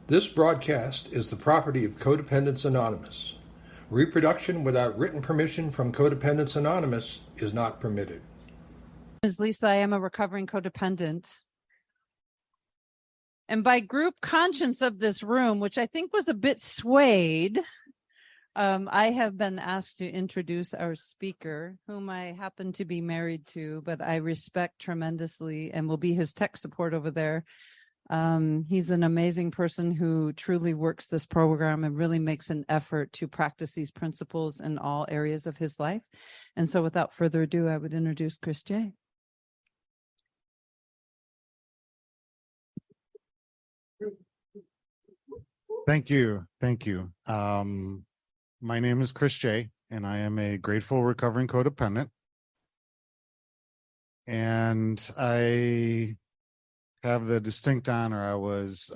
This broadcast is the property of Codependents Anonymous. Reproduction without written permission from Codependents Anonymous is not permitted. Ms. Lisa, I am a recovering codependent. And by group conscience of this room, which I think was a bit swayed, I have been asked to introduce our speaker, whom I happen to be married to, but I respect tremendously and will be his tech support over there. He's an amazing person who truly works this program and really makes an effort to practice these principles in all areas of his life. And so without further ado, I would introduce Chris J. Thank you. Thank you. My name is Chris J, and I am a grateful recovering codependent. And I have the distinct honor. I was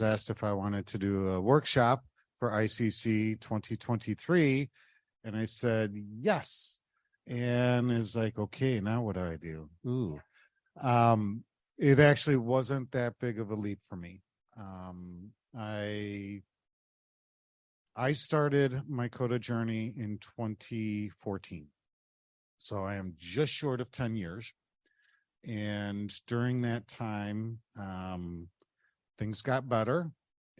asked if I wanted to do a workshop for ICC 2023, and I said yes. And it's like, okay, now what do I do? Ooh, it actually wasn't that big of a leap for me. I started my CoDA journey in 2014, so I am just short of 10 years. And during that time, things got better,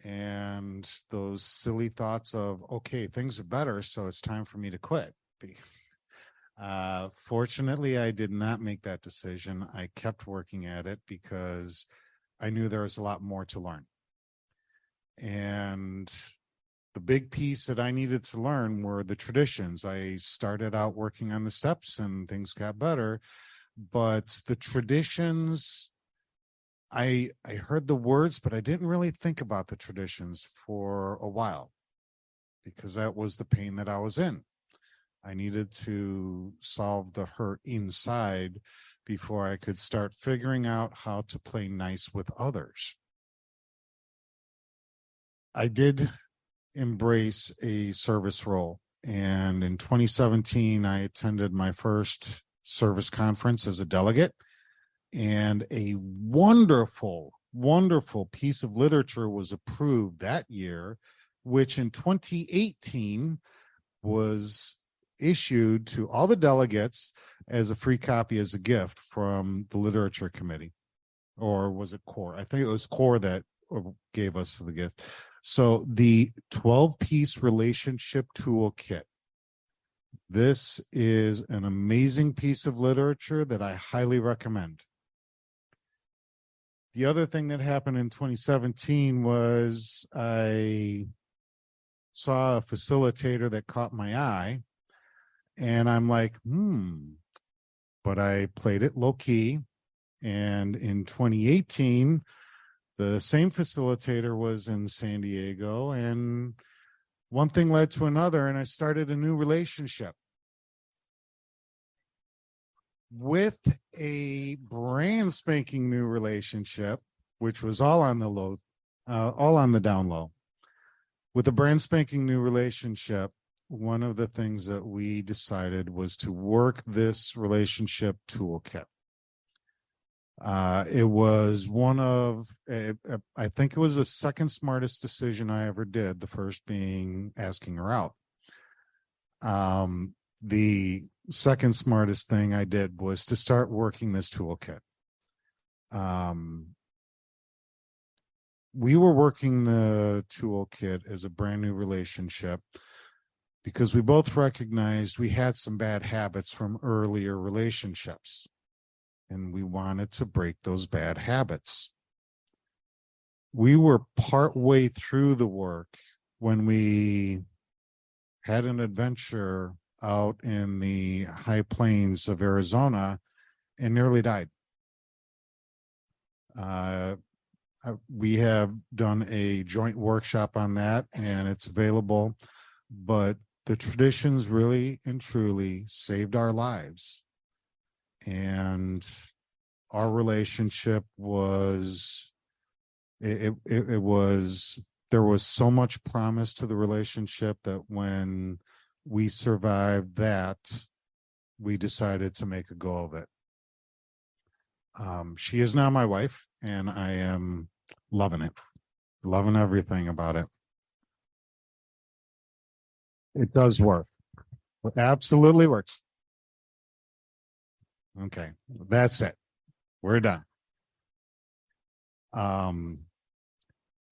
and those silly thoughts of, okay, things are better, so it's time for me to quit. Fortunately, I did not make that decision. I kept working at it because I knew there was a lot more to learn. And the big piece that I needed to learn were the traditions. I started out working on the steps and things got better. But the traditions, I heard the words, but I didn't really think about the traditions for a while because that was the pain that I was in. I needed to solve the hurt inside before I could start figuring out how to play nice with others. I did embrace a service role, and in 2017, I attended my first service conference as a delegate, and a wonderful piece of literature was approved that year, which in 2018 was issued to all the delegates as a free copy as a gift from the literature committee. Or was it CORE? I think it was CORE that gave us the gift. So the 12-piece relationship toolkit. This is an amazing piece of literature that I highly recommend. The other thing that happened in 2017 was I saw a facilitator that caught my eye, and I'm like, but I played it low key. And in 2018, the same facilitator was in San Diego, and one thing led to another, and I started a new relationship with a brand spanking new relationship, which was all on the down low. With a brand spanking new relationship, one of the things that we decided was to work this relationship toolkit. It was I think it was the second smartest decision I ever did, the first being asking her out. The second smartest thing I did was to start working this toolkit. We were working the toolkit as a brand new relationship because we both recognized we had some bad habits from earlier relationships, and we wanted to break those bad habits. We were partway through the work when we had an adventure out in the high plains of Arizona and nearly died. We have done a joint workshop on that, and it's available, but the traditions really and truly saved our lives. And our relationship was, there was so much promise to the relationship that when we survived that, we decided to make a go of it. She is now my wife, and I am loving it. Loving everything about it. It does work. It absolutely works. Okay, that's it. We're done.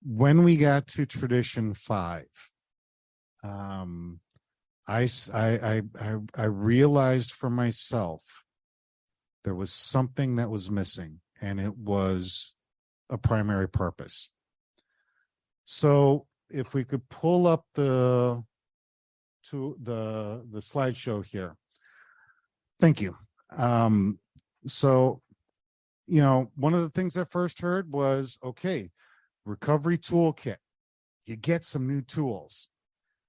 When we got to tradition 5, I realized for myself there was something that was missing, and it was a primary purpose. So if we could pull up the slideshow here. Thank you. So, one of the things I first heard was, okay, recovery toolkit. You get some new tools.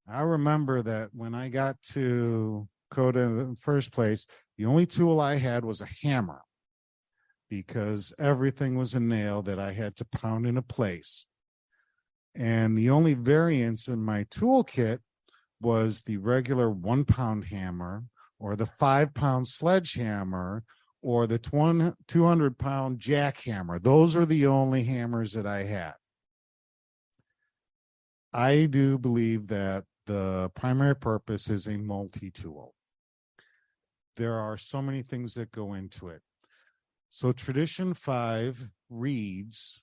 I remember that when I got to CoDA in the first place, the only tool I had was a hammer because everything was a nail that I had to pound into place. And the only variance in my toolkit was the regular 1-pound hammer or the 5-pound sledgehammer or the 200-pound jackhammer. Those are the only hammers that I had. I do believe that the primary purpose is a multi-tool. There are so many things that go into it. So tradition 5 reads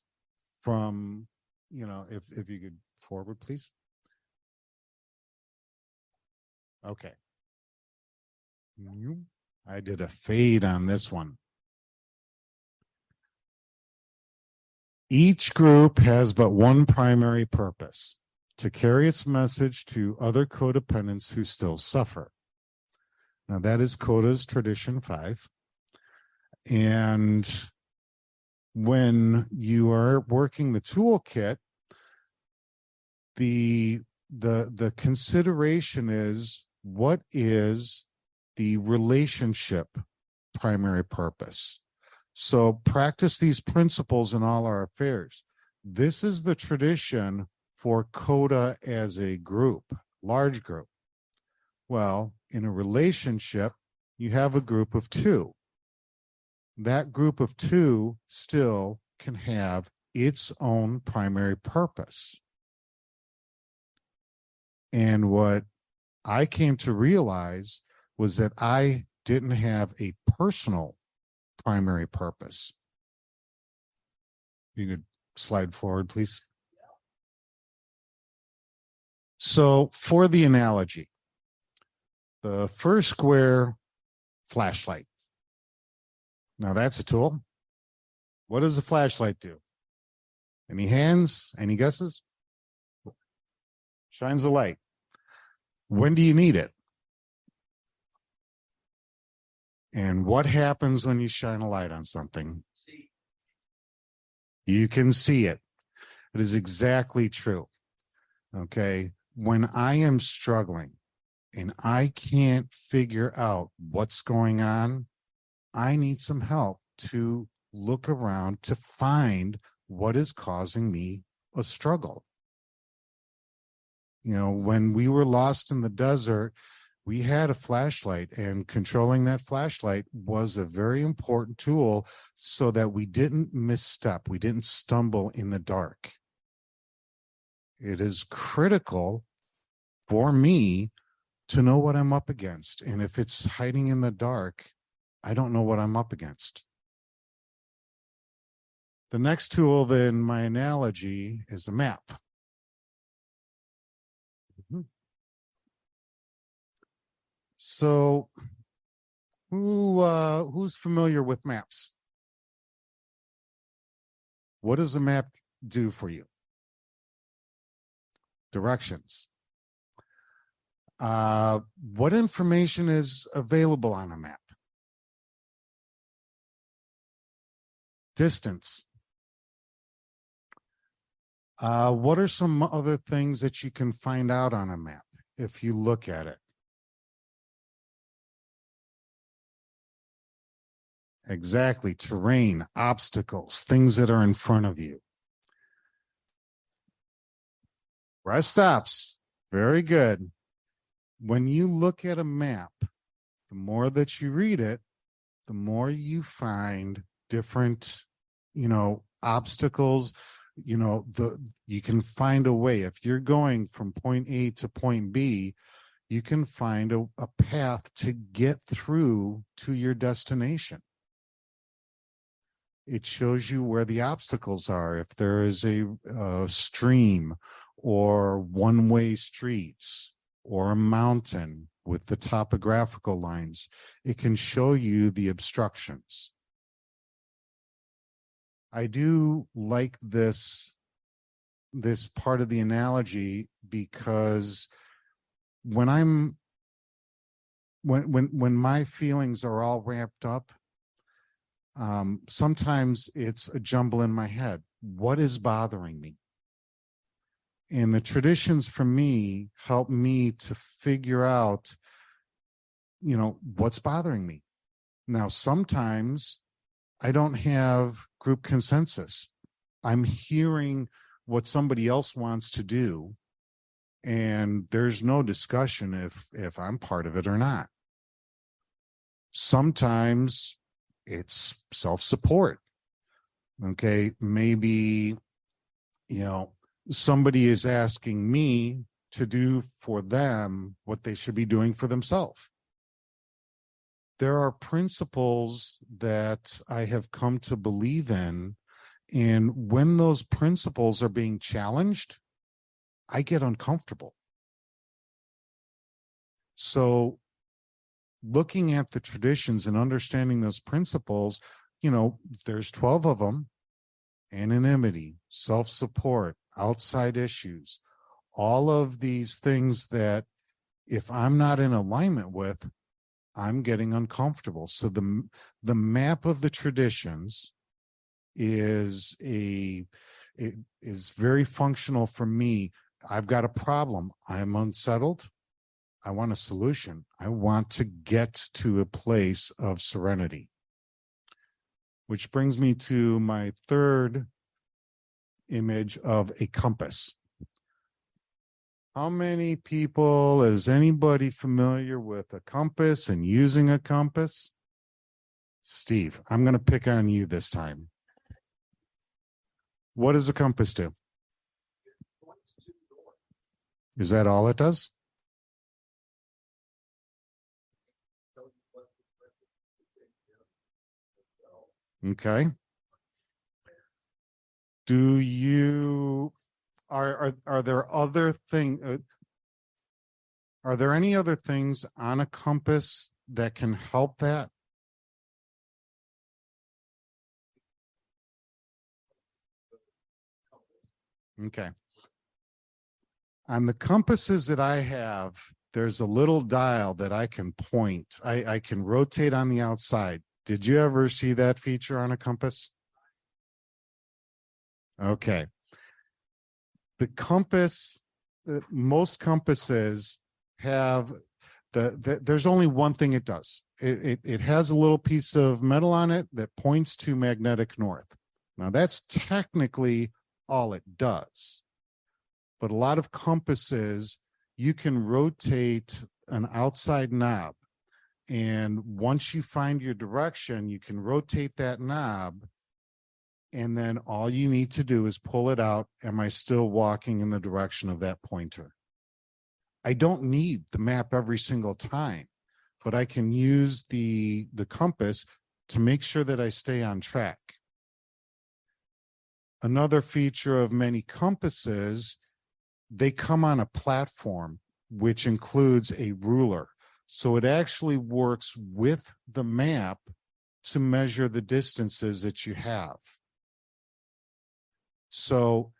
from, if you could forward, please. Okay. I did a fade on this one. Each group has but one primary purpose: to carry its message to other codependents who still suffer. Now, that is CoDA's tradition 5. And when you are working the toolkit, the consideration is, what is the relationship primary purpose? So practice these principles in all our affairs. This is the tradition for CoDA as a group, large group. Well, in a relationship, you have a group of 2. That group of 2 still can have its own primary purpose. And what I came to realize was that I didn't have a personal primary purpose. You could slide forward, please. So for the analogy, the first square, flashlight. Now that's a tool. What does a flashlight do? Any hands? Any guesses? Shines the light. When do you need it? And what happens when you shine a light on something? You can see it. It is exactly true. Okay. When I am struggling and I can't figure out what's going on, I need some help to look around to find what is causing me a struggle. When we were lost in the desert, we had a flashlight, and controlling that flashlight was a very important tool so that we didn't misstep, we didn't stumble in the dark. It is critical for me to know what I'm up against. And if it's hiding in the dark, I don't know what I'm up against. The next tool in my analogy is a map. So who's familiar with maps? What does a map do for you? Directions. What information is available on a map? Distance. What are some other things that you can find out on a map if you look at it? Exactly. Terrain, obstacles, things that are in front of you. Rest stops. Very good. When you look at a map, the more that you read it, the more you find different, obstacles, you can find a way. If you're going from point A to point B, you can find a path to get through to your destination. It shows you where the obstacles are. If there is a stream or one-way streets or a mountain with the topographical lines, it can show you the obstructions. I do like this part of the analogy because when my feelings are all ramped up, sometimes it's a jumble in my head. What is bothering me? And the traditions for me help me to figure out, what's bothering me. Now, sometimes I don't have group consensus. I'm hearing what somebody else wants to do, and there's no discussion if I'm part of it or not. Sometimes it's self-support. Okay, maybe, somebody is asking me to do for them what they should be doing for themselves. There are principles that I have come to believe in, and when those principles are being challenged, I get uncomfortable. So looking at the traditions and understanding those principles, there's 12 of them: anonymity, self-support, outside issues, all of these things that if I'm not in alignment with, I'm getting uncomfortable. So the map of the traditions is very functional for me. I've got a problem. I'm unsettled. I want a solution. I want to get to a place of serenity. Which brings me to my third image of a compass. How many people, is anybody familiar with a compass and using a compass? Steve, I'm going to pick on you this time. What does a compass do? Is that all it does? Okay. Do you are there other things? Are there any other things on a compass that can help that? Okay. On the compasses that I have, there's a little dial that I can point. I can rotate on the outside. Did you ever see that feature on a compass? Okay. The compass, most compasses have there's only one thing it does. It has a little piece of metal on it that points to magnetic north. Now that's technically all it does. But a lot of compasses, you can rotate an outside knob. And once you find your direction, you can rotate that knob. And then all you need to do is pull it out. Am I still walking in the direction of that pointer? I don't need the map every single time, but I can use the compass to make sure that I stay on track. Another feature of many compasses, they come on a platform, which includes a ruler. So it actually works with the map to measure the distances that you have. So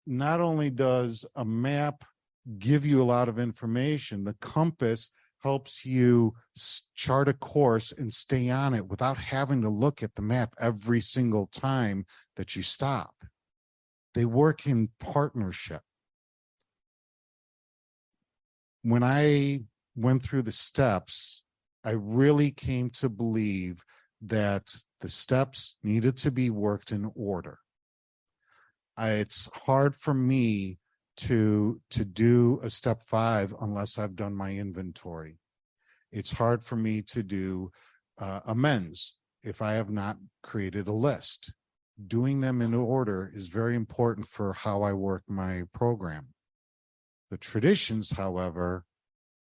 not only does a map give you a lot of information, the compass helps you chart a course and stay on it without having to look at the map every single time that you stop. They work in partnership. When I went through the steps, I really came to believe that the steps needed to be worked in order. It's hard for me to do a step 5 unless I've done my inventory. It's hard for me to do amends if I have not created a list. doing them in order is very important for how I work my program. The traditions, however,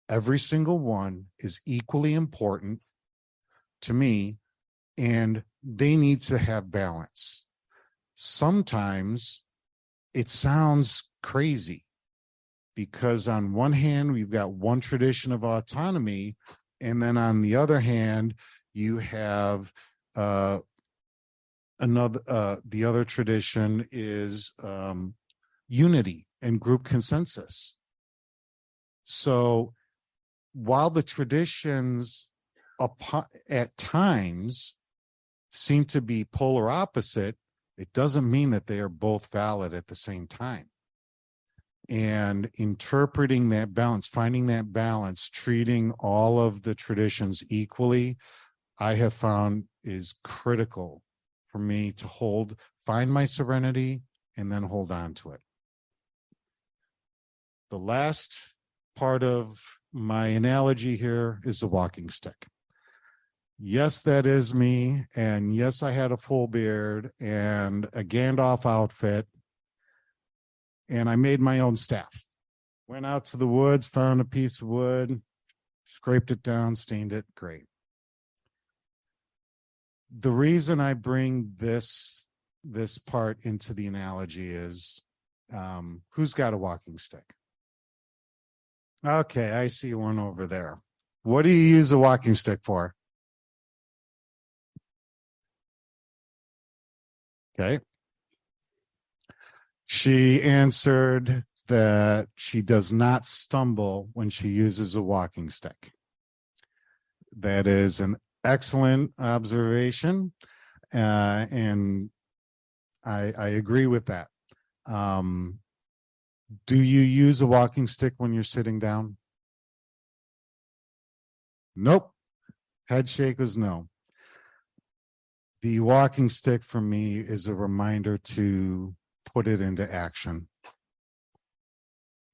every single one is equally important to me, and they need to have balance. Sometimes it sounds crazy because on one hand, we've got one tradition of autonomy, and then on the other hand, you have the other tradition is unity and group consensus. So while the traditions at times seem to be polar opposite, it doesn't mean that they are both valid at the same time. And interpreting that balance, finding that balance, treating all of the traditions equally, I have found is critical for me to find my serenity and then hold on to it. The last part of my analogy here is the walking stick. Yes, that is me. And yes, I had a full beard and a Gandalf outfit. And I made my own staff. Went out to the woods, found a piece of wood, scraped it down, stained it. Great. The reason I bring this part into the analogy is, who's got a walking stick? Okay, I see one over there. What do you use a walking stick for? Okay. She answered that she does not stumble when she uses a walking stick. That is an excellent observation, and I agree with that. Do you use a walking stick when you're sitting down? Nope. Head shake was no. The walking stick for me is a reminder to put it into action.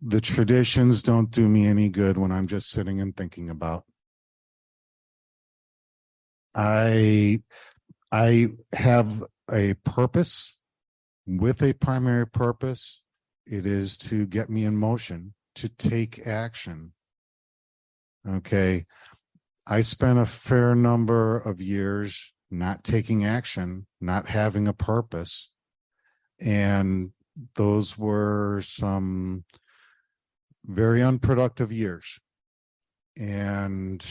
The traditions don't do me any good when I'm just sitting and thinking about. I have a purpose. With a primary purpose, it is to get me in motion, to take action. Okay. I spent a fair number of years not taking action, not having a purpose. And those were some very unproductive years. And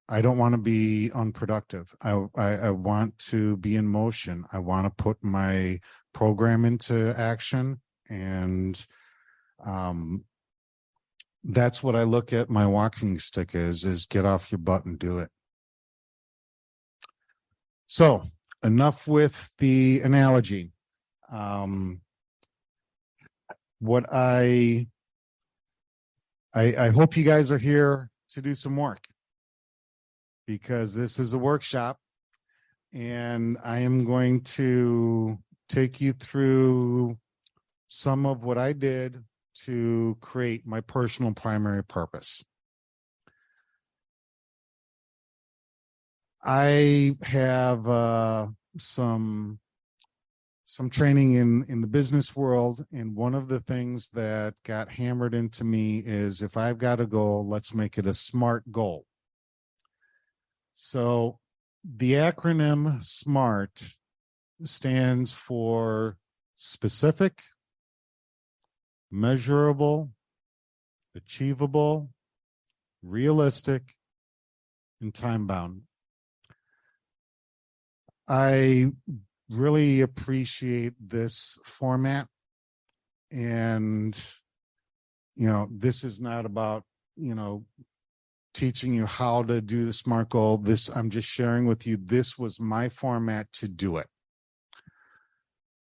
I don't want to be unproductive. I want to be in motion. I want to put my program into action. And that's what I look at my walking stick is get off your butt and do it. So enough with the analogy. What I hope you guys are here to do some work, because this is a workshop and I am going to take you through some of what I did to create my personal primary purpose. I have some training in the business world, and one of the things that got hammered into me is if I've got a goal, let's make it a SMART goal. So the acronym SMART stands for specific, measurable, achievable, realistic, and time-bound. I really appreciate this format, and this is not about teaching you how to do the SMART goal. I'm just sharing with you, this was my format to do it.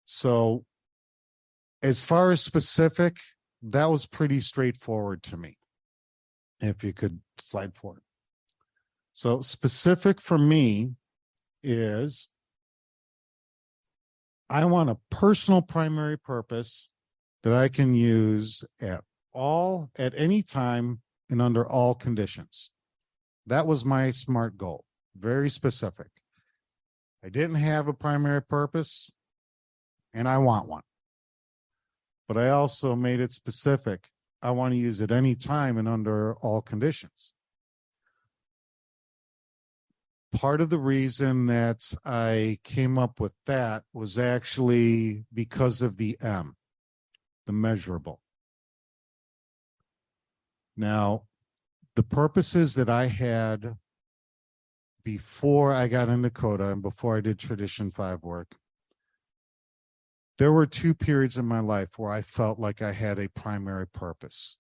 So as far as specific, that was pretty straightforward to me. If you could slide forward. So specific for me is I want a personal primary purpose that I can use at any time and under all conditions. That was my SMART goal. Very specific. I didn't have a primary purpose. and I want one. But I also made it specific. I want to use it anytime and under all conditions. Part of the reason that I came up with that was actually because of the M, the measurable. Now, the purposes that I had before I got into CoDA and before I did Tradition 5 work, there were 2 periods in my life where I felt like I had a primary purpose.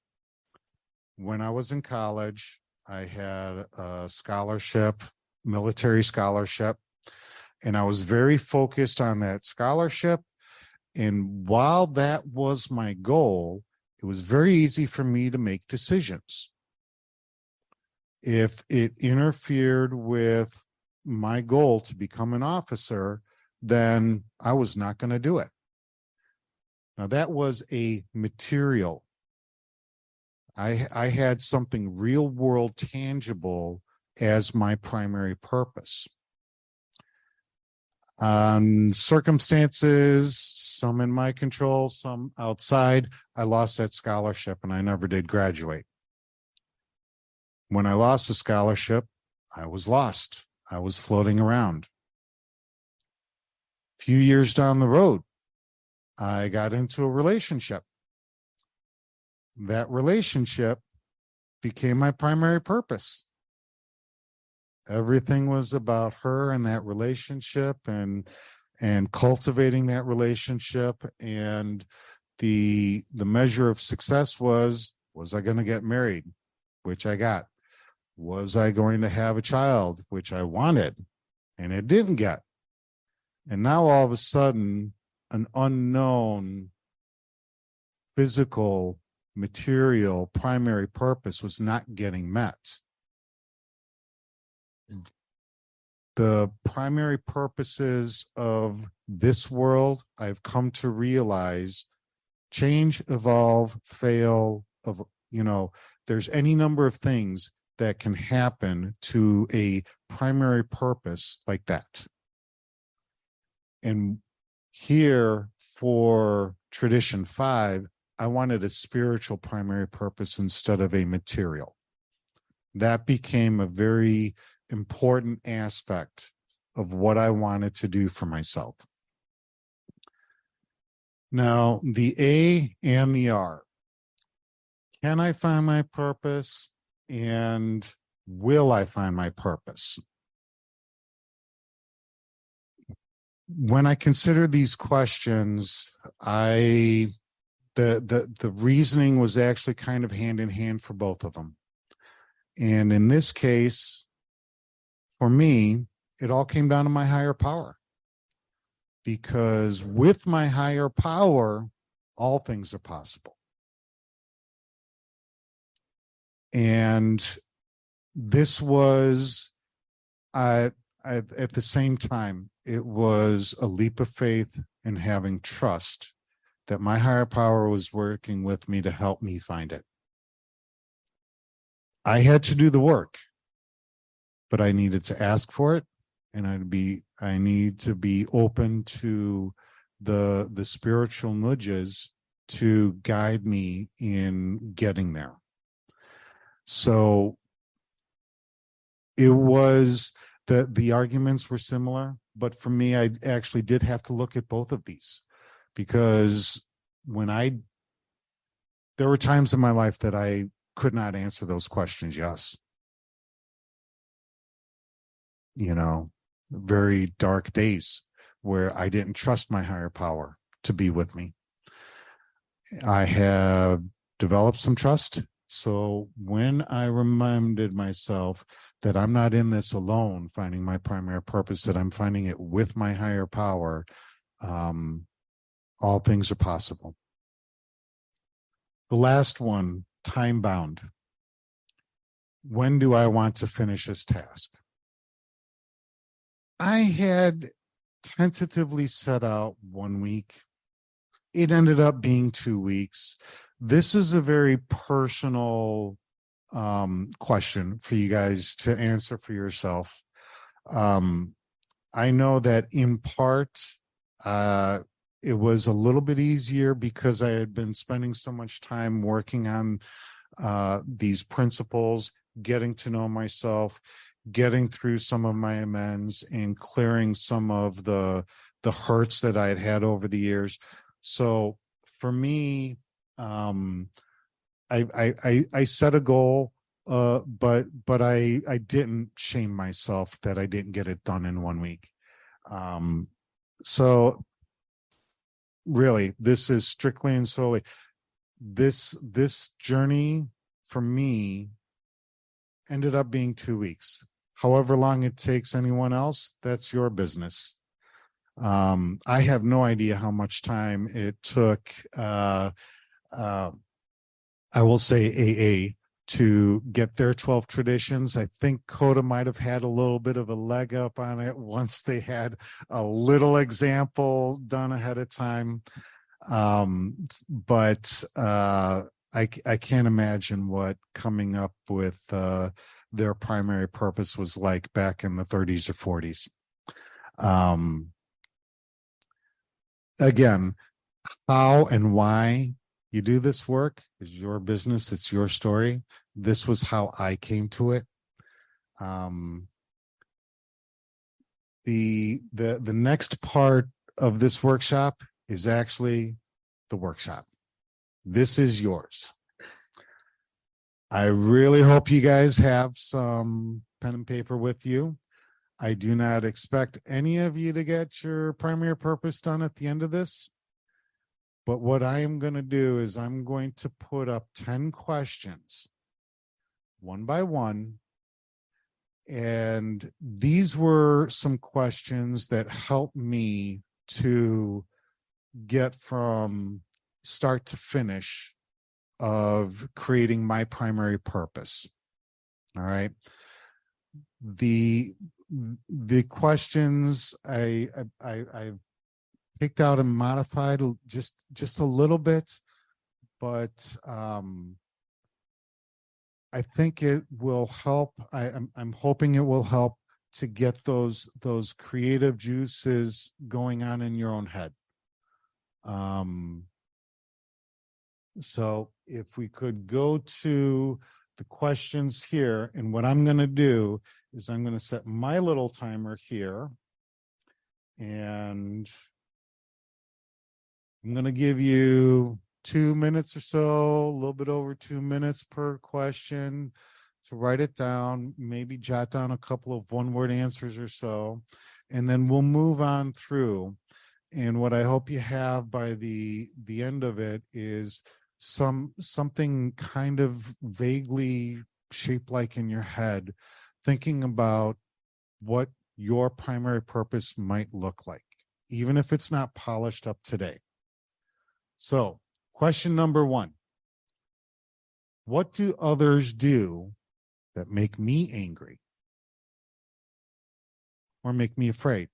When I was in college, I had a scholarship, military scholarship, and I was very focused on that scholarship. And while that was my goal, it was very easy for me to make decisions. If it interfered with my goal to become an officer, then I was not going to do it. Now, that was a material. I had something real world tangible as my primary purpose. Circumstances, some in my control, some outside, I lost that scholarship and I never did graduate. When I lost the scholarship, I was lost. I was floating around. A few years down the road, I got into a relationship. That relationship became my primary purpose. Everything was about her and that relationship and cultivating that relationship. And the measure of success was I going to get married, which I got? Was I going to have a child, which I wanted, and it didn't get? And now all of a sudden, an unknown physical, material, primary purpose was not getting met. The primary purposes of this world, I've come to realize, change, evolve, fail, there's any number of things that can happen to a primary purpose like that. And here for Tradition 5, I wanted a spiritual primary purpose instead of a material. That became a very important aspect of what I wanted to do for myself. Now, the A and the R. Can I find my purpose? And will I find my purpose? When I consider these questions, the reasoning was actually kind of hand in hand for both of them. And in this case, for me, it all came down to my higher power. Because with my higher power, all things are possible. And this was, at the same time, it was a leap of faith and having trust that my higher power was working with me to help me find it. I had to do the work, but I needed to ask for it, and I need to be open to the spiritual nudges to guide me in getting there. So it was the arguments were similar, but for me, I actually did have to look at both of these, because there were times in my life that I could not answer those questions yes. Very dark days where I didn't trust my higher power to be with me. I have developed some trust. So when I reminded myself that I'm not in this alone, finding my primary purpose, that I'm finding it with my higher power, all things are possible. The last one, time bound. When do I want to finish this task? I had tentatively set out 1 week. It ended up being 2 weeks. This is a very personal question for you guys to answer for yourself. I know that in part, it was a little bit easier because I had been spending so much time working on these principles, getting to know myself, getting through some of my amends, and clearing some of the hurts that I had had over the years. So for me, I set a goal, but I didn't shame myself that I didn't get it done in 1 week. So really, this is strictly and solely this journey for me ended up being 2 weeks. However long it takes anyone else, that's your business. I have no idea how much time it took. I will say AA to get their 12 traditions. I think CoDA might have had a little bit of a leg up on it once they had a little example done ahead of time. But I can't imagine what coming up with their primary purpose was like back in the 30s or 40s. Again, how and why you do this work is your business. It's your story. This was how I came to it. The next part of this workshop is actually the workshop. This is yours. I really hope you guys have some pen and paper with you. I do not expect any of you to get your primary purpose done at the end of this. But what I am going to do is I'm going to put up 10 questions, one by one. And these were some questions that helped me to get from start to finish of creating my primary purpose. All right. The questions I've picked out and modified just a little bit, but I think it will help. I'm hoping it will help to get those creative juices going on in your own head. So if we could go to the questions here, and what I'm going to do is I'm going to set my little timer here, and I'm going to give you 2 minutes or so, a little bit over 2 minutes per question to write it down, maybe jot down a couple of one-word answers or so, and then we'll move on through. And what I hope you have by the end of it is something kind of vaguely shaped like in your head, thinking about what your primary purpose might look like, even if it's not polished up today. So, question number 1. What do others do that make me angry or make me afraid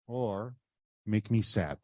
or make me sad?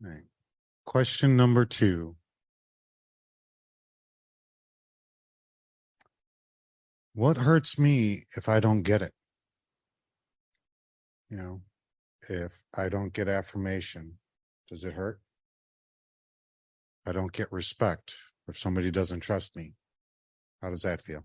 All right. Question number 2. What hurts me if I don't get it? You know, if I don't get affirmation, does it hurt? If I don't get respect, if somebody doesn't trust me, how does that feel?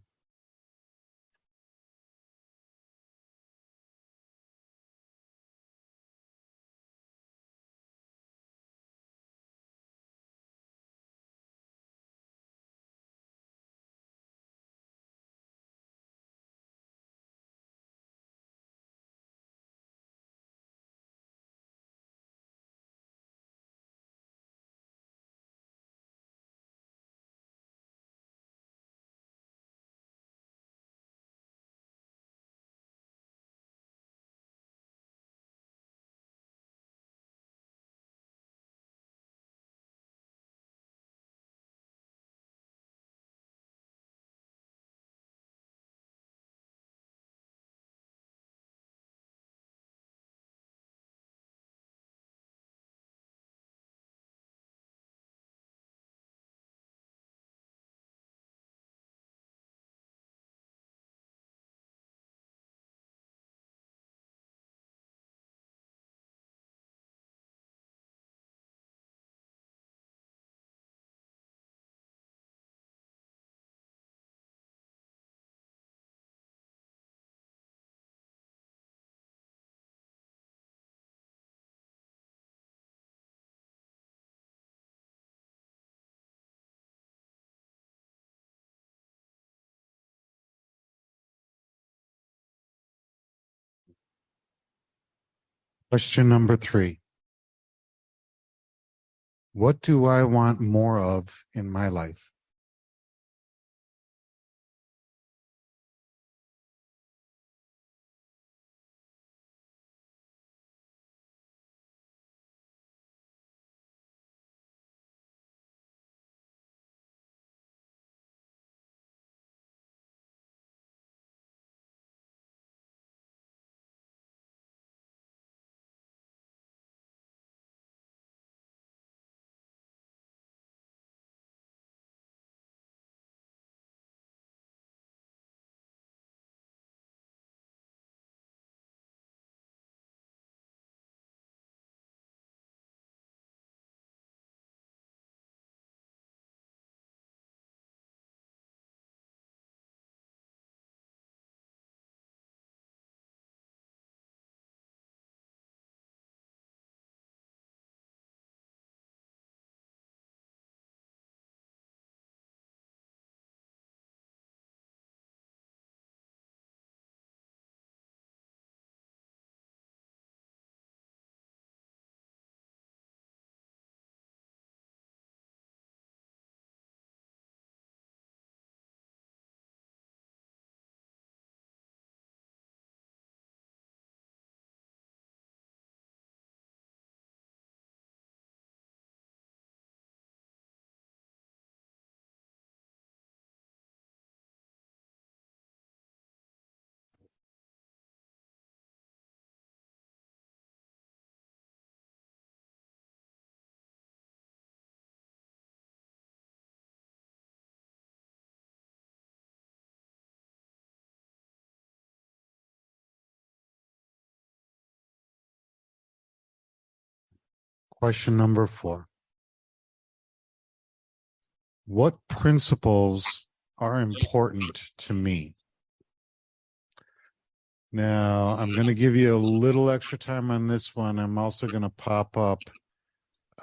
Question number 3. What do I want more of in my life? Question number 4. What principles are important to me? Now, I'm going to give you a little extra time on this one. I'm also going to pop up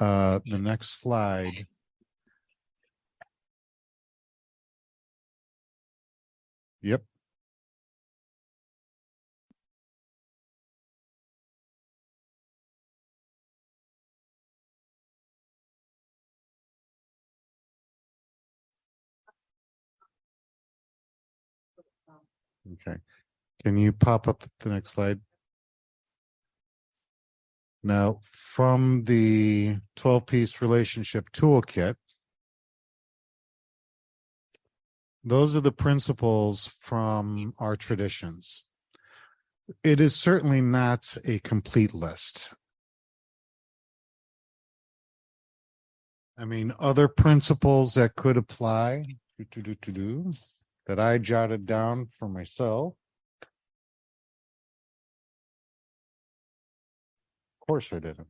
the next slide. Yep. Okay. Can you pop up the next slide? Now, from the 12-piece relationship toolkit, those are the principles from our traditions. It is certainly not a complete list. I mean, other principles that could apply that I jotted down for myself. Of course I didn't.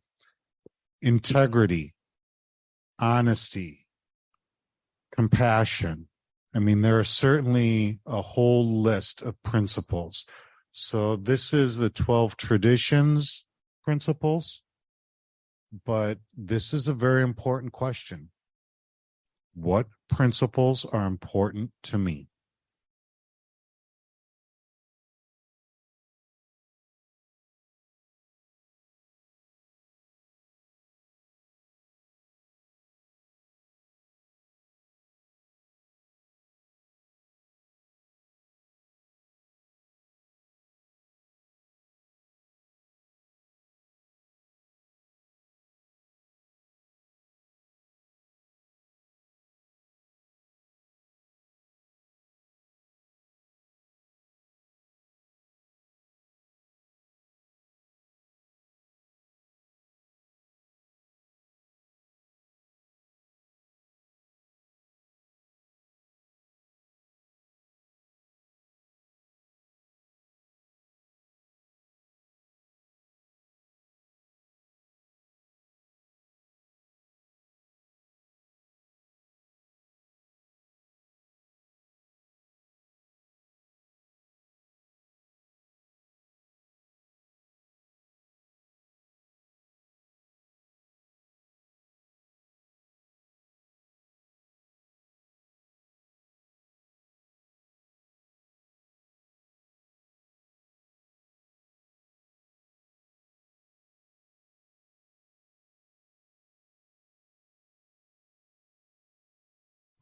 Integrity, honesty, compassion. I mean, there are certainly a whole list of principles. So this is the 12 traditions principles, but this is a very important question. What principles are important to me?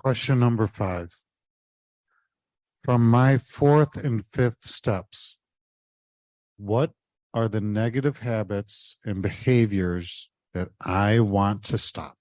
Question number 5. From my 4th and 5th steps, what are the negative habits and behaviors that I want to stop?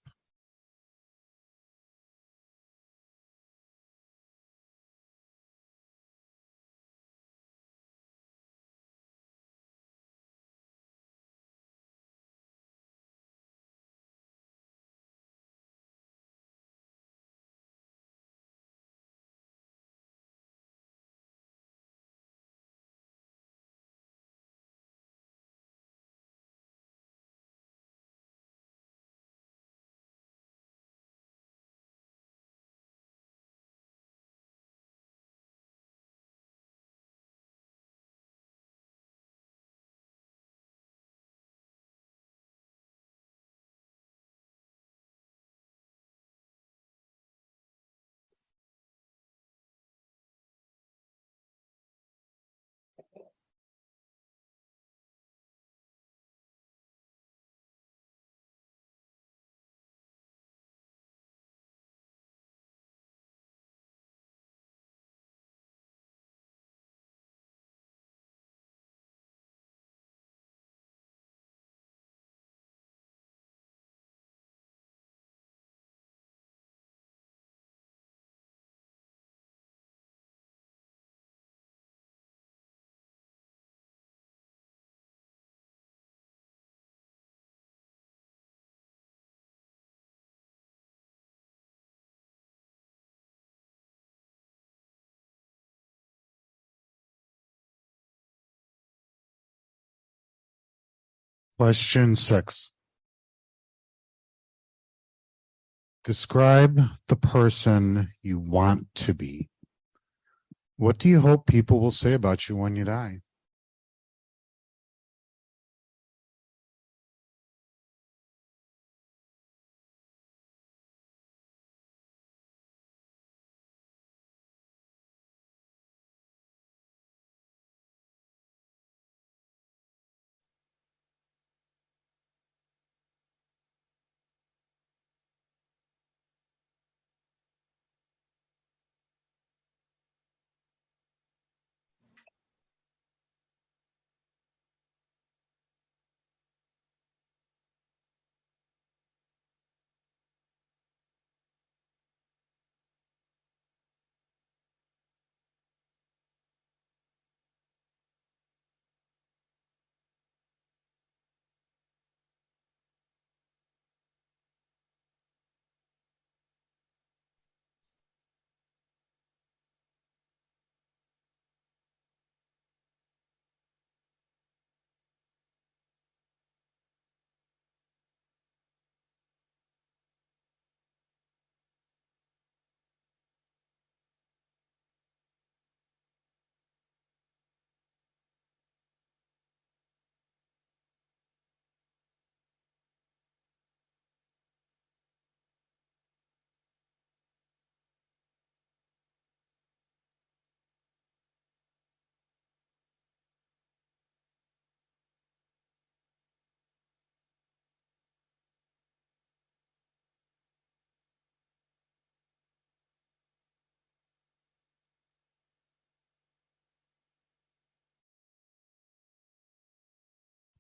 Question 6. Describe the person you want to be. What do you hope people will say about you when you die?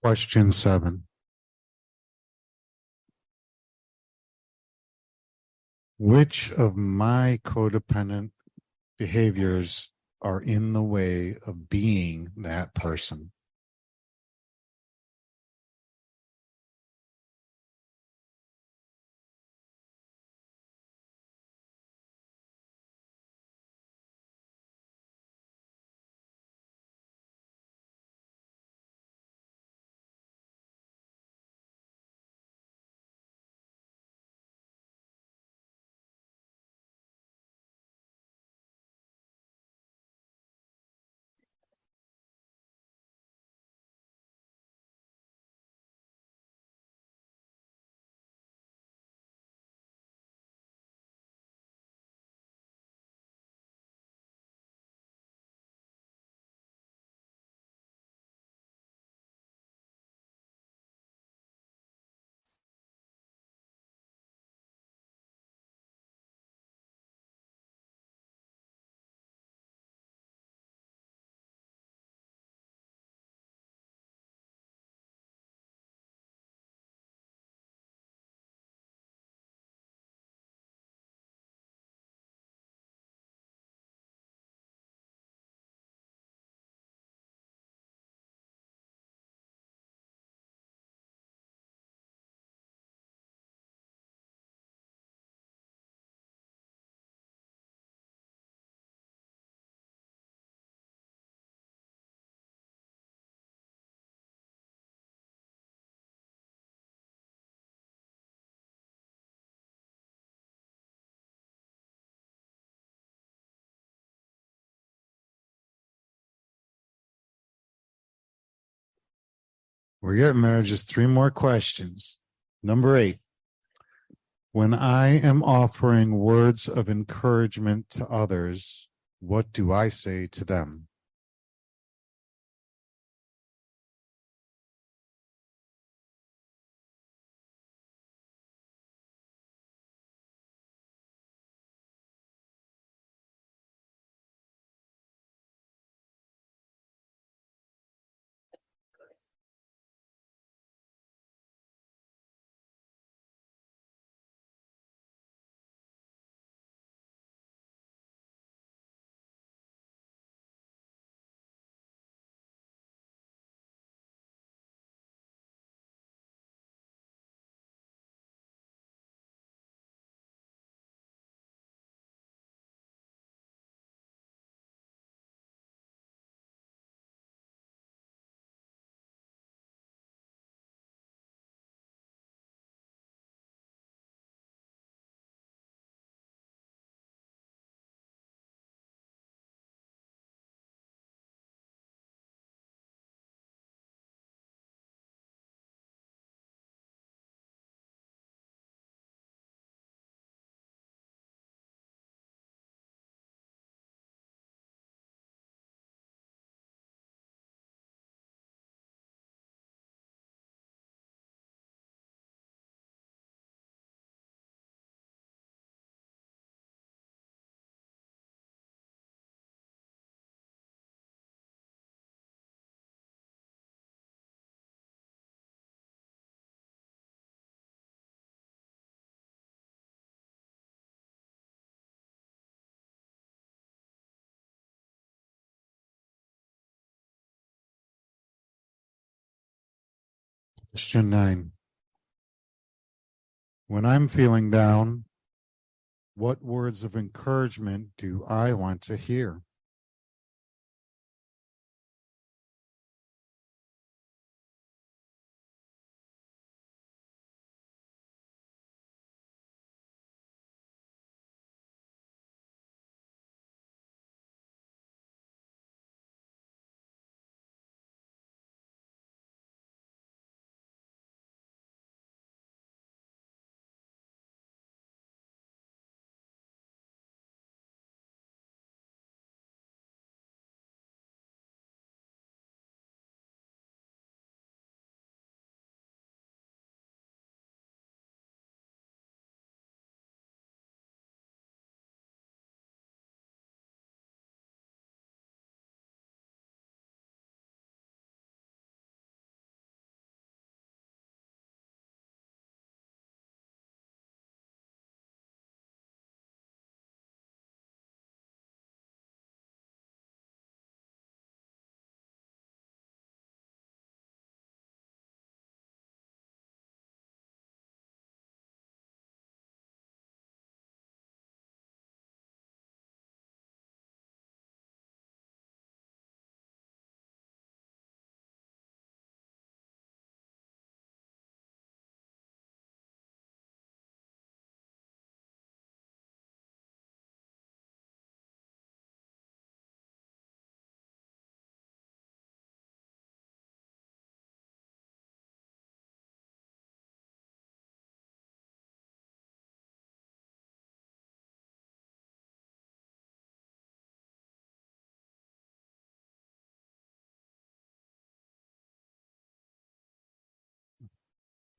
Question 7. Which of my codependent behaviors are in the way of being that person? We're getting there. Just 3 more questions. Number 8. When I am offering words of encouragement to others, what do I say to them? Question 9. When I'm feeling down, what words of encouragement do I want to hear?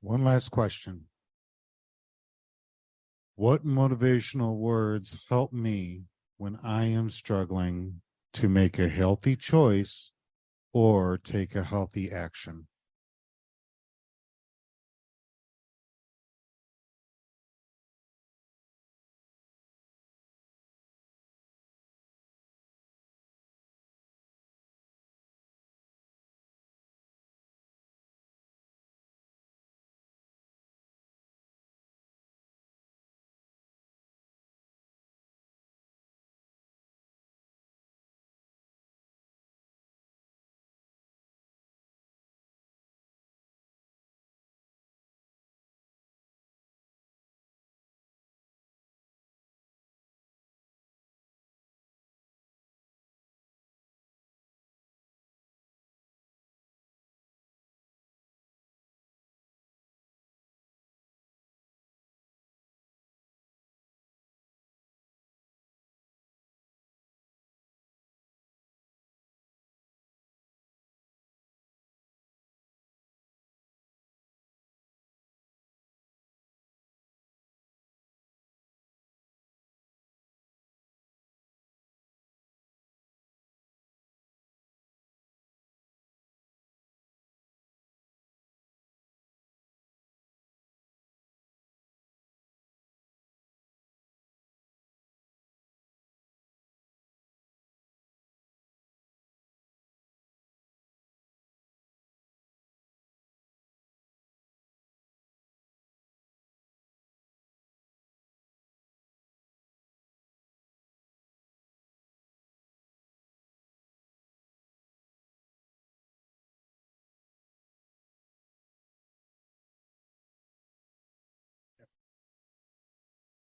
One last question. What motivational words help me when I am struggling to make a healthy choice or take a healthy action?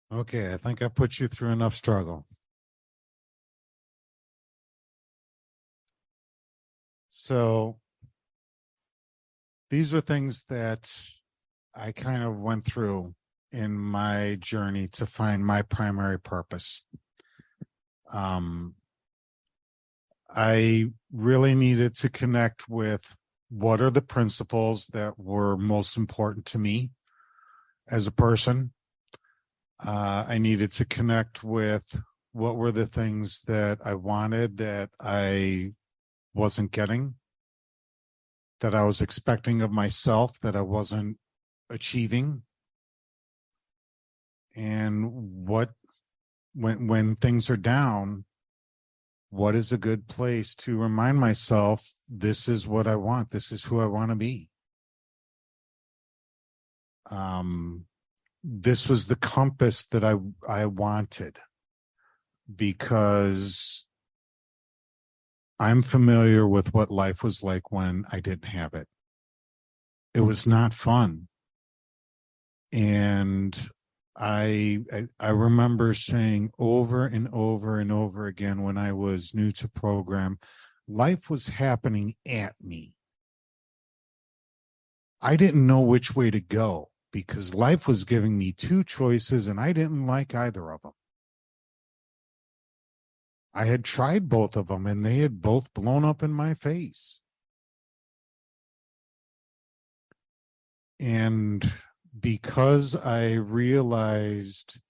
Okay, I think I put you through enough struggle. So these are things that I kind of went through in my journey to find my primary purpose. I really needed to connect with what are the principles that were most important to me as a person. I needed to connect with what were the things that I wanted that I wasn't getting, that I was expecting of myself that I wasn't achieving, and what when things are down, what is a good place to remind myself this is what I want, this is who I want to be. This was the compass that I wanted, because I'm familiar with what life was like when I didn't have it. It was not fun. And I remember saying over and over and over again when I was new to program, life was happening at me. I didn't know which way to go because life was giving me two choices and I didn't like either of them. I had tried both of them and they had both blown up in my face. And because I realized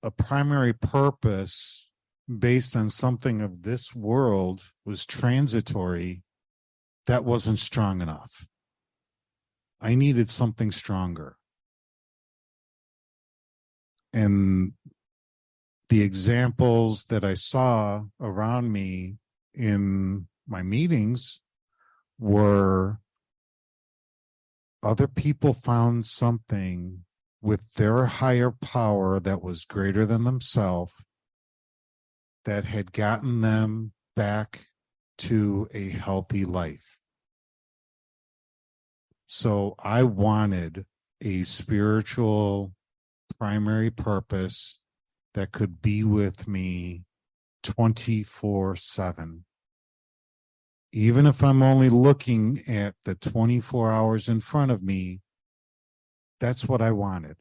a primary purpose based on something of this world was transitory, that wasn't strong enough. I needed something stronger. And the examples that I saw around me in my meetings were other people found something with their higher power that was greater than themselves that had gotten them back to a healthy life. So I wanted a spiritual primary purpose that could be with me 24/7. Even if I'm only looking at the 24 hours in front of me, that's what I wanted.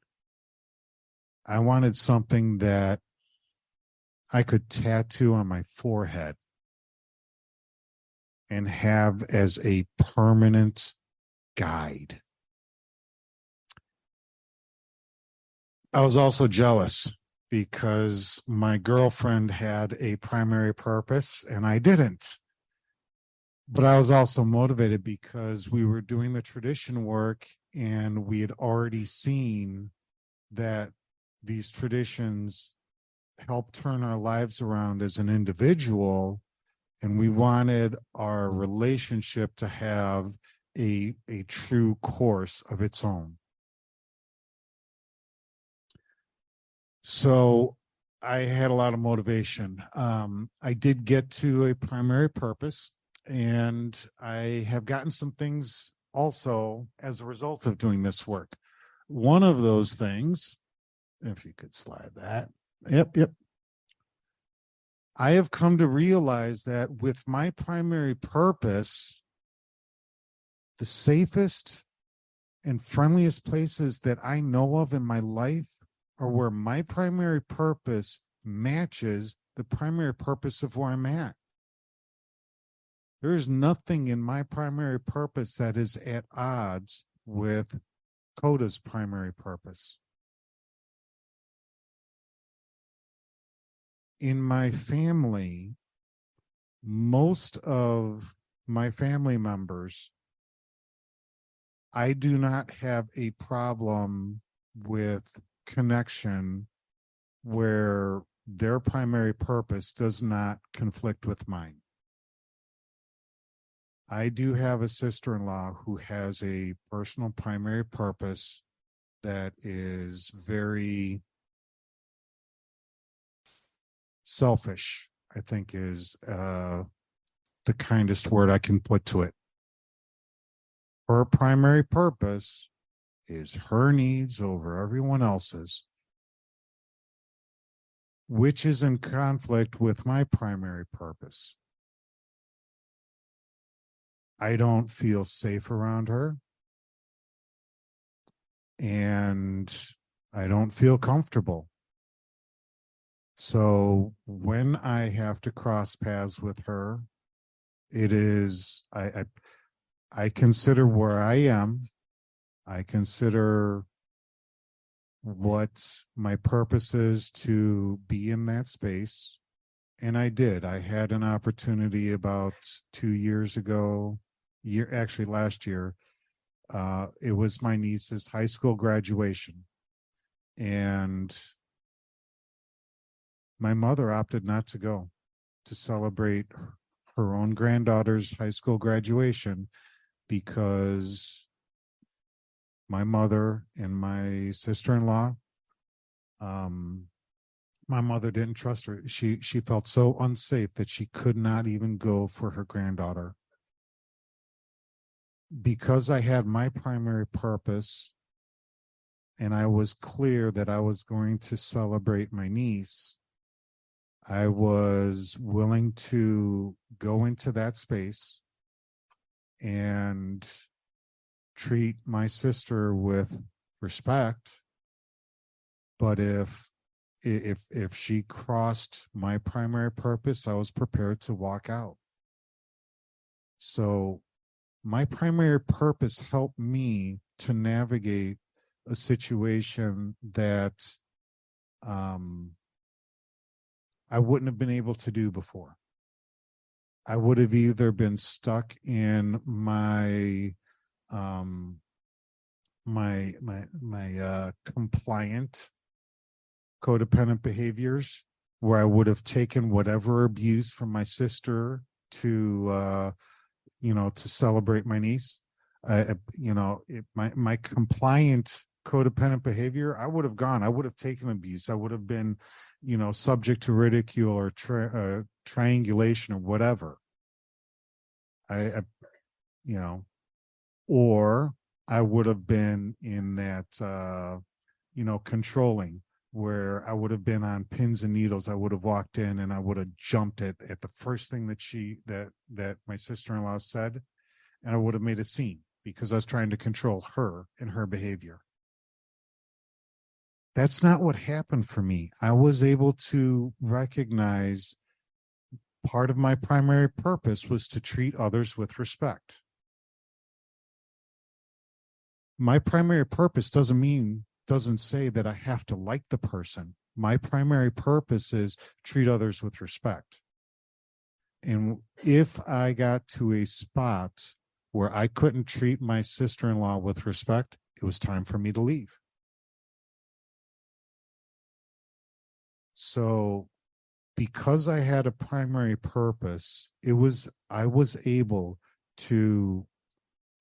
I wanted something that I could tattoo on my forehead and have as a permanent guide. I was also jealous because my girlfriend had a primary purpose and I didn't. But I was also motivated because we were doing the tradition work and we had already seen that these traditions help turn our lives around as an individual. And we wanted our relationship to have a true course of its own. So I had a lot of motivation. I did get to a primary purpose, and I have gotten some things also as a result of doing this work. One of those things, if you could slide that. Yep. I have come to realize that with my primary purpose, the safest and friendliest places that I know of in my life are where my primary purpose matches the primary purpose of where I'm at. There is nothing in my primary purpose that is at odds with CoDA's primary purpose. In my family, most of my family members, I do not have a problem with connection where their primary purpose does not conflict with mine. I do have a sister-in-law who has a personal primary purpose that is very selfish, I think is the kindest word I can put to it. Her primary purpose is her needs over everyone else's, which is in conflict with my primary purpose. I don't feel safe around her, and I don't feel comfortable. So when I have to cross paths with her, it is, I consider where I am. I consider what my purpose is to be in that space. And I did. I had an opportunity about 2 years ago, last year. It was my niece's high school graduation. And my mother opted not to go to celebrate her own granddaughter's high school graduation because my mother and my sister-in-law, my mother didn't trust her. She felt so unsafe that she could not even go for her granddaughter. Because I had my primary purpose and I was clear that I was going to celebrate my niece, I was willing to go into that space and treat my sister with respect. But if she crossed my primary purpose, I was prepared to walk out. So my primary purpose helped me to navigate a situation that I wouldn't have been able to do before. I would have either been stuck in my compliant codependent behaviors, where I would have taken whatever abuse from my sister to celebrate my niece. My compliant codependent behavior, I would have gone. I would have taken abuse. I would have been, subject to ridicule or triangulation or whatever. Or I would have been in that, controlling, where I would have been on pins and needles. I would have walked in and I would have jumped at the first thing that my sister-in-law said, and I would have made a scene because I was trying to control her and her behavior. That's not what happened for me. I was able to recognize part of my primary purpose was to treat others with respect. My primary purpose doesn't mean doesn't say that I have to like the person. My primary purpose is treat others with respect. And if I got to a spot where I couldn't treat my sister-in-law with respect, it was time for me to leave. So because I had a primary purpose, I was able to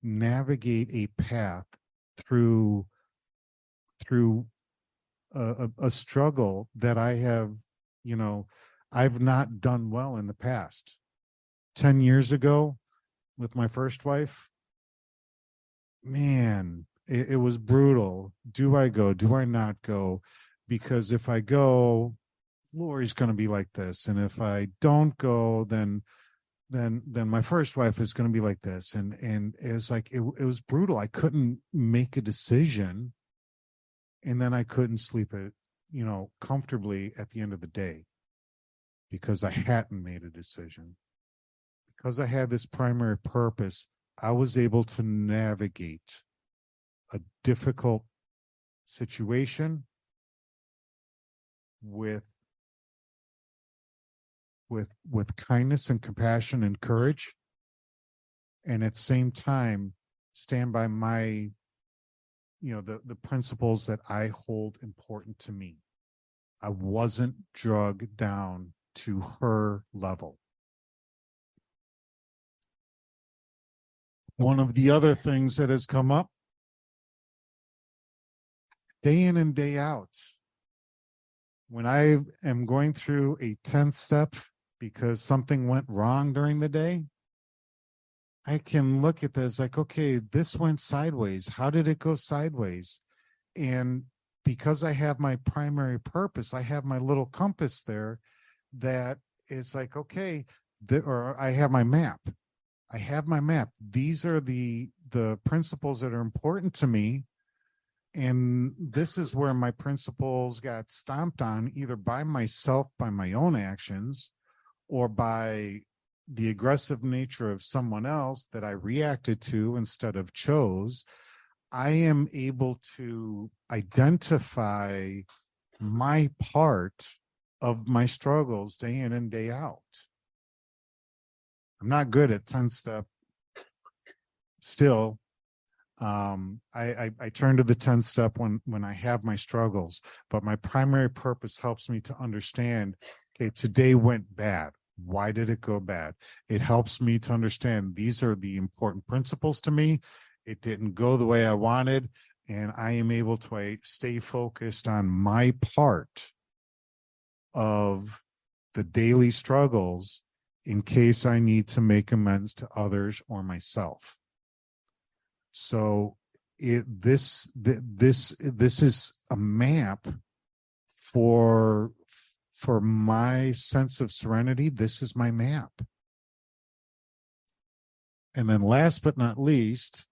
navigate a path through a struggle that I have, I've not done well in the past. 10 years ago with my first wife, man, it was brutal. Do I go? Do I not go? Because if I go, Lori's going to be like this. And if I don't go, then my first wife is going to be like this. And it was like, it was brutal. I couldn't make a decision. And then I couldn't sleep comfortably at the end of the day because I hadn't made a decision. Because I had this primary purpose, I was able to navigate a difficult situation with kindness and compassion and courage, and at the same time stand by my the principles that I hold important to me. I wasn't drugged down to her level. One of the other things that has come up day in and day out, when I am going through a 10th step because something went wrong during the day, I can look at this like, okay, this went sideways. How did it go sideways? And because I have my primary purpose, I have my little compass there that is like, okay, or I have my map. I have my map. These are the principles that are important to me. And this is where my principles got stomped on, either by myself, by my own actions, or by the aggressive nature of someone else that I reacted to instead of chose. I am able to identify my part of my struggles day in and day out. I'm not good at 10-step still. I turn to the 10th step when I have my struggles, but my primary purpose helps me to understand, okay, today went bad. Why did it go bad? It helps me to understand these are the important principles to me. It didn't go the way I wanted, and I am able to stay focused on my part of the daily struggles in case I need to make amends to others or myself. So this is a map for my sense of serenity. This is my map. And then last but not least,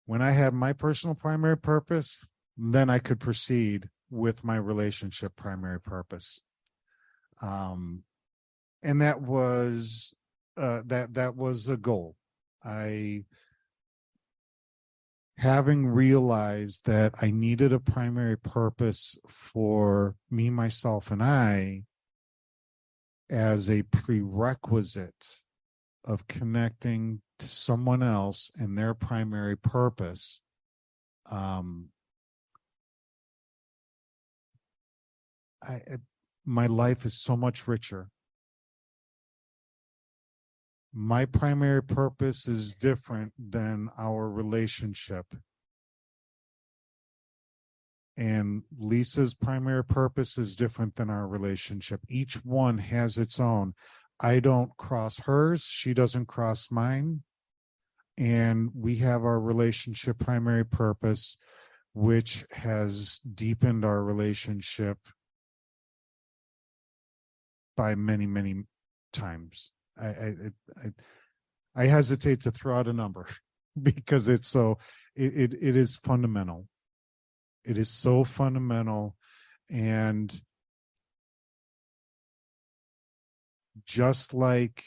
when I have my personal primary purpose, then I could proceed with my relationship primary purpose. And that was that was the goal. Having realized that I needed a primary purpose for me, myself, and I as a prerequisite of connecting to someone else and their primary purpose, my life is so much richer. My primary purpose is different than our relationship. And Lisa's primary purpose is different than our relationship. Each one has its own. I don't cross hers. She doesn't cross mine. And we have our relationship primary purpose, which has deepened our relationship by many, many times. I hesitate to throw out a number because it's so it is fundamental. It is so fundamental, and just like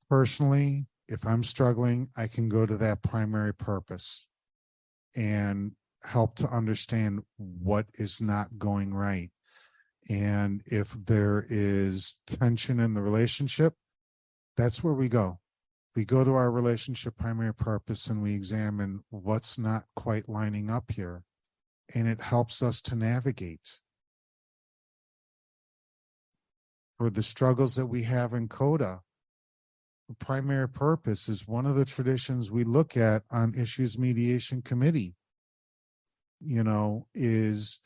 personally, if I'm struggling, I can go to that primary purpose and help to understand what is not going right. And if there is tension in the relationship, that's where we go. We go to our relationship primary purpose and we examine what's not quite lining up here. And it helps us to navigate. For the struggles that we have in CoDA, the primary purpose is one of the traditions we look at on Issues Mediation Committee. You know, is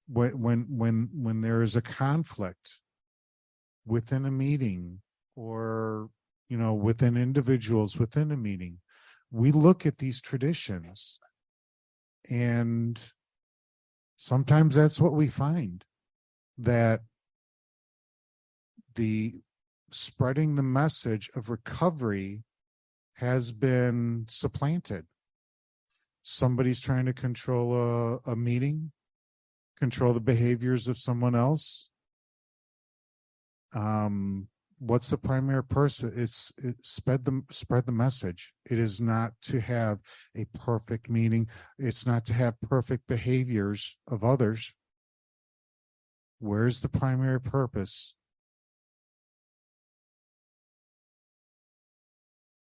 when there is a conflict within a meeting, or you know, within individuals within a meeting, we look at these traditions, and sometimes that's what we find, that the spreading the message of recovery has been supplanted. Somebody's trying to control a meeting, control the behaviors of someone else. What's the primary purpose? It's spread the message. It is not to have a perfect meeting. It's not to have perfect behaviors of others. Where's the primary purpose?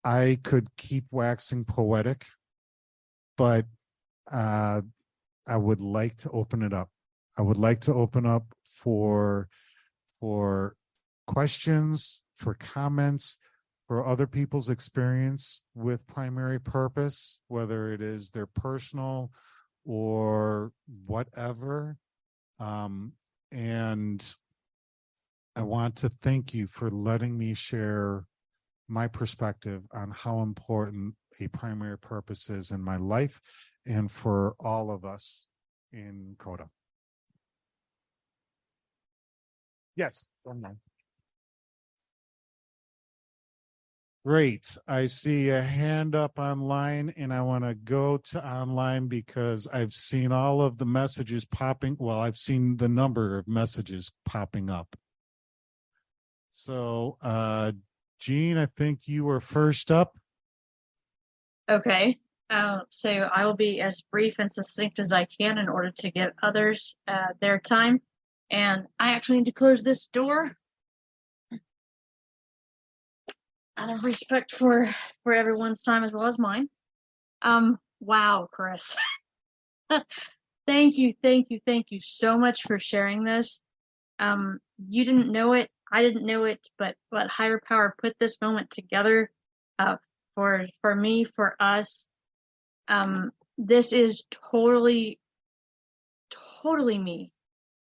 I could keep waxing poetic, but I would like to open it up. I would like to open up for questions, for comments, for other people's experience with primary purpose, whether it is their personal or whatever. And I want to thank you for letting me share my perspective on how important a primary purpose is in my life and for all of us in CoDA. Yes. Great. I see a hand up online, and I want to go to online because I've seen all of the messages popping. Well, I've seen the number of messages popping up. So, Jean, I think you were first up. Okay. So I will be as brief and succinct as I can in order to give others their time. And I actually need to close this door out of respect for everyone's time as well as mine. Wow, Chris. Thank you so much for sharing this. You didn't know it, I didn't know it, but higher power put this moment together for me, for us. This is totally me.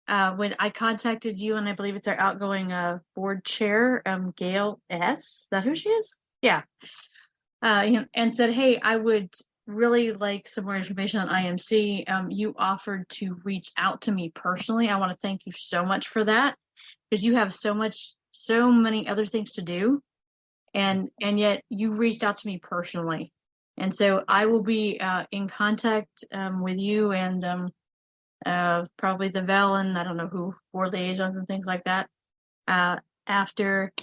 When I contacted you, and I believe it's our outgoing board chair, Gail S. Is that who she is? Yeah. And said, hey, I would really like some more information on IMC. You offered to reach out to me personally. I want to thank you so much for that, because you have so many other things to do, and yet you reached out to me personally. And so I will be in contact with you and probably the Vel and I don't know who, board liaisons and things like that, after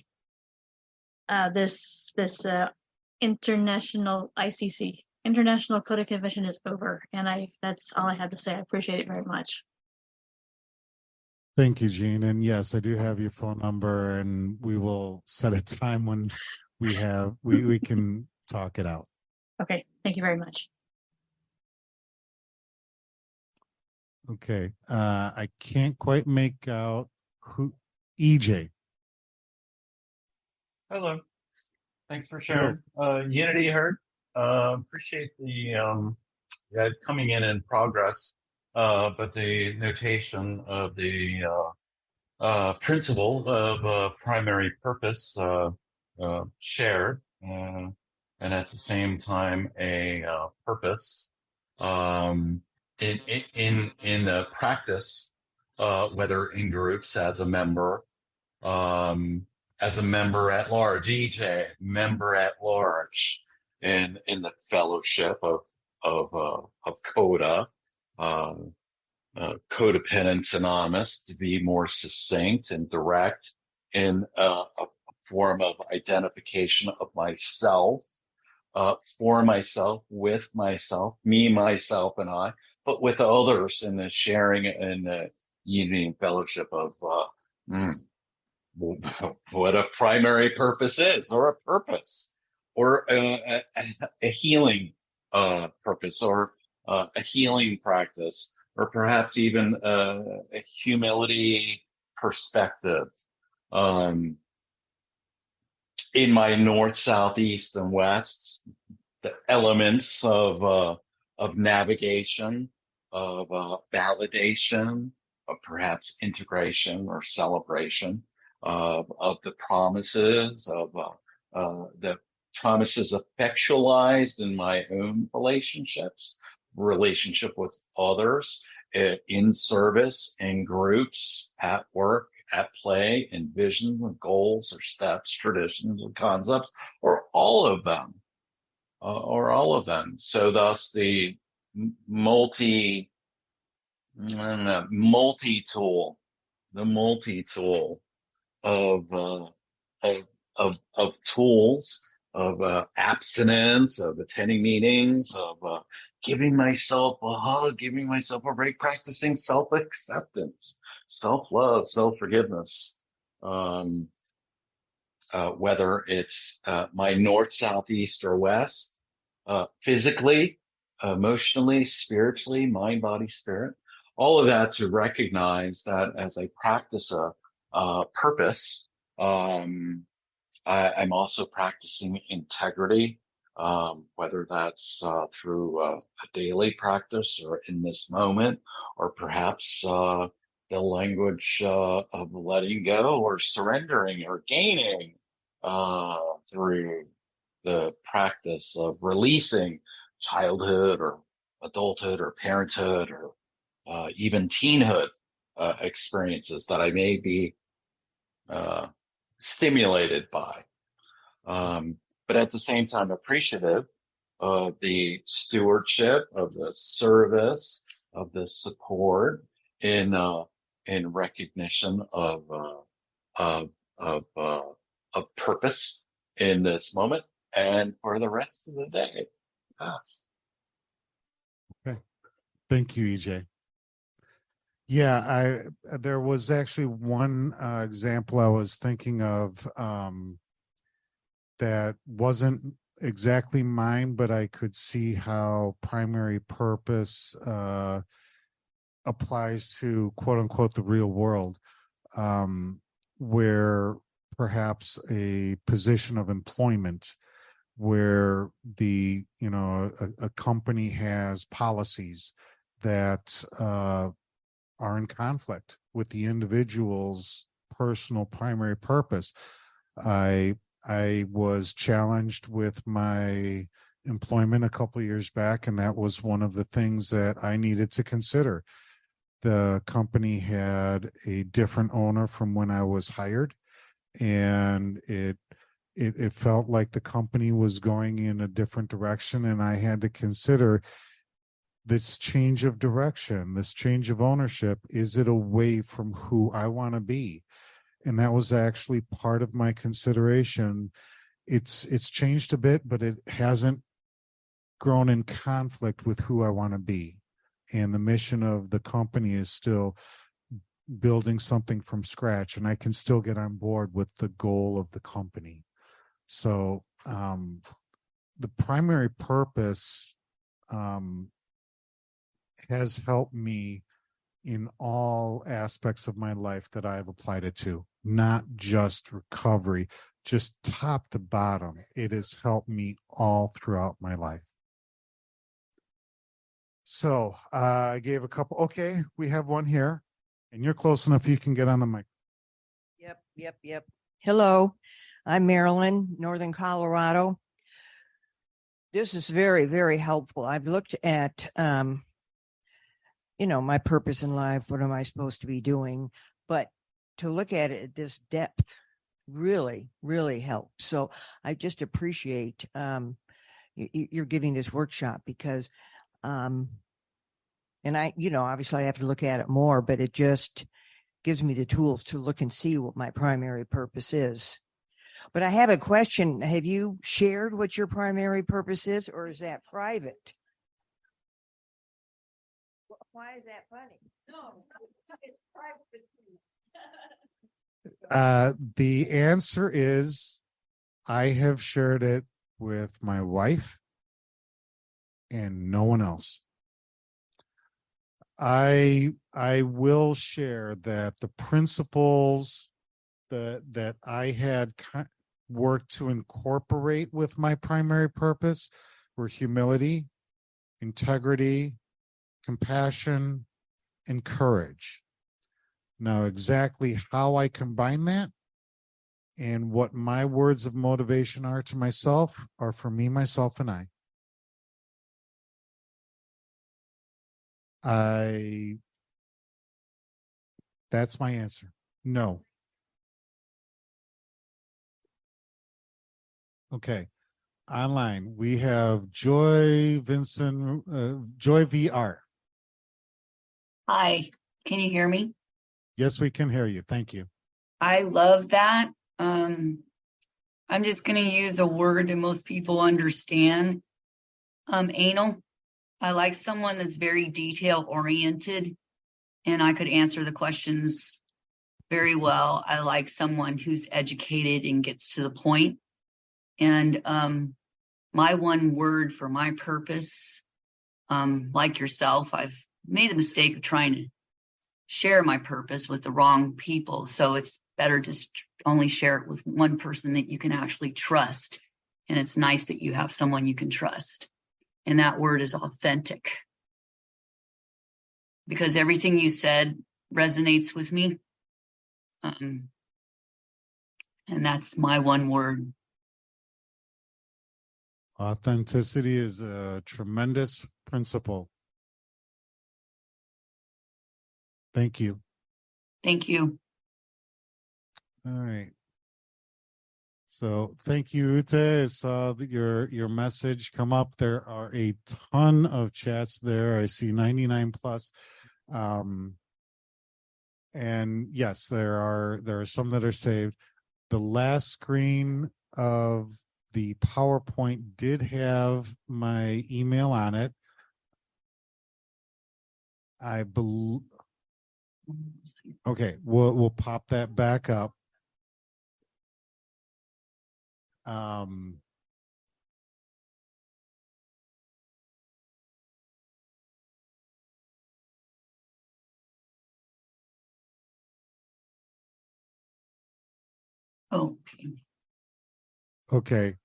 this international ICC, International CoDA Convention, is over. And that's all I have to say. I appreciate it very much. Thank you, Jean. And yes, I do have your phone number, and we will set a time when we can talk it out. Okay. Thank you very much. Okay. I can't quite make out who. EJ. Hello. Thanks for sharing. Unity heard. Appreciate the coming in progress. But the notation of the principle of primary purpose shared, and at the same time a purpose in the practice, whether in groups as a member at large, EJ member at large, in the fellowship of CoDA. Codependence Anonymous, to be more succinct and direct, in a form of identification of myself for myself, with myself, me, myself, and I, but with others in the sharing and the unity and fellowship of what a primary purpose is, or a purpose, or a healing purpose, or a healing practice, or perhaps even a humility perspective. In my north, south, east, and west, the elements of navigation, of validation, of perhaps integration or celebration, of the promises, of the promises effectualized in my own relationships, relationship with others, in service, in groups, at work, at play, in visions and goals or steps, traditions and concepts, or all of them. So thus the multi-tool of tools, of abstinence, of attending meetings, of giving myself a hug, giving myself a break, practicing self-acceptance, self-love, self-forgiveness. Whether it's my north, south, east, or west, physically, emotionally, spiritually, mind, body, spirit, all of that, to recognize that as I practice a purpose, I'm also practicing integrity, whether that's through a daily practice or in this moment, or perhaps the language of letting go or surrendering or gaining through the practice of releasing childhood or adulthood or parenthood or even teenhood experiences that I may be stimulated by. But at the same time, appreciative of the stewardship, of the service, of the support in recognition of purpose in this moment and for the rest of the day. Yes. Okay. Thank you, EJ. Yeah, there was actually one example I was thinking of that wasn't exactly mine, but I could see how primary purpose applies to quote unquote the real world, where perhaps a position of employment where a company has policies that are in conflict with the individual's personal primary purpose. I was challenged with my employment a couple of years back, and that was one of the things that I needed to consider. The company had a different owner from when I was hired, and it felt like the company was going in a different direction, and I had to consider this change of direction, this change of ownership. Is it away from who I want to be? And that was actually part of my consideration. It's changed a bit, but it hasn't grown in conflict with who I want to be. And the mission of the company is still building something from scratch, and I can still get on board with the goal of the company. So the primary purpose has helped me in all aspects of my life that I've applied it to, not just recovery, just top to bottom. It has helped me all throughout my life. So I gave a couple. Okay, we have one here, and you're close enough. You can get on the mic. Yep. Hello, I'm Marilyn, Northern Colorado. This is very, very helpful. I've looked at, my purpose in life. What am I supposed to be doing? But to look at it at this depth really, really helps. So I just appreciate you're giving this workshop because, and I, obviously I have to look at it more, but it just gives me the tools to look and see what my primary purpose is. But I have a question. Have you shared what your primary purpose is, or is that private? Why is that funny? No, it's private. The answer is I have shared it with my wife and no one else. I will share that the principles that I had worked to incorporate with my primary purpose were humility, integrity, compassion, and courage. Now, exactly how I combine that and what my words of motivation are to myself are for me, myself, and that's my answer. No. Okay. Online, we have Joy Vincent, Joy VR. Hi, can you hear me? Yes, we can hear you. Thank you. I love that. I'm just going to use a word that most people understand. Anal. I like someone that's very detail oriented and I could answer the questions very well. I like someone who's educated and gets to the point. And my one word for my purpose, like yourself, I've made the mistake of trying to share my purpose with the wrong people. So it's better to only share it with one person that you can actually trust. And it's nice that you have someone you can trust. And that word is authentic. Because everything you said resonates with me. And that's my one word. Authenticity is a tremendous principle. Thank you. Thank you. All right. So thank you, Ute. I saw that your message come up. There are a ton of chats there. I see 99 plus. And yes, there are some that are saved. The last screen of the PowerPoint did have my email on it. I believe. Okay, we'll pop that back up. Okay.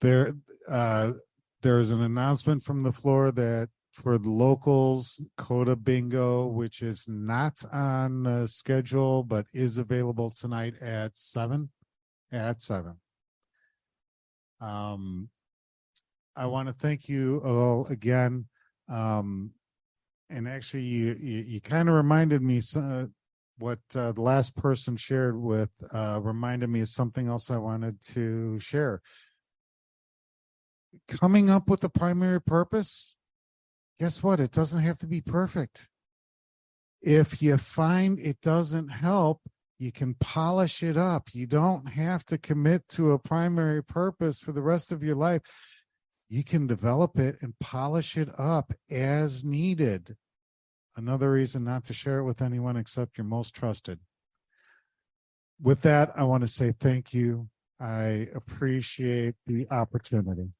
There's an announcement from the floor that for the locals, CoDA Bingo, which is not on schedule but is available tonight at 7. I want to thank you all again. And actually, you kind of reminded me what the last person shared with reminded me of something else I wanted to share. Coming up with a primary purpose, guess what? It doesn't have to be perfect. If you find it doesn't help, you can polish it up. You don't have to commit to a primary purpose for the rest of your life. You can develop it and polish it up as needed. Another reason not to share it with anyone except your most trusted. With that, I want to say thank you. I appreciate the opportunity.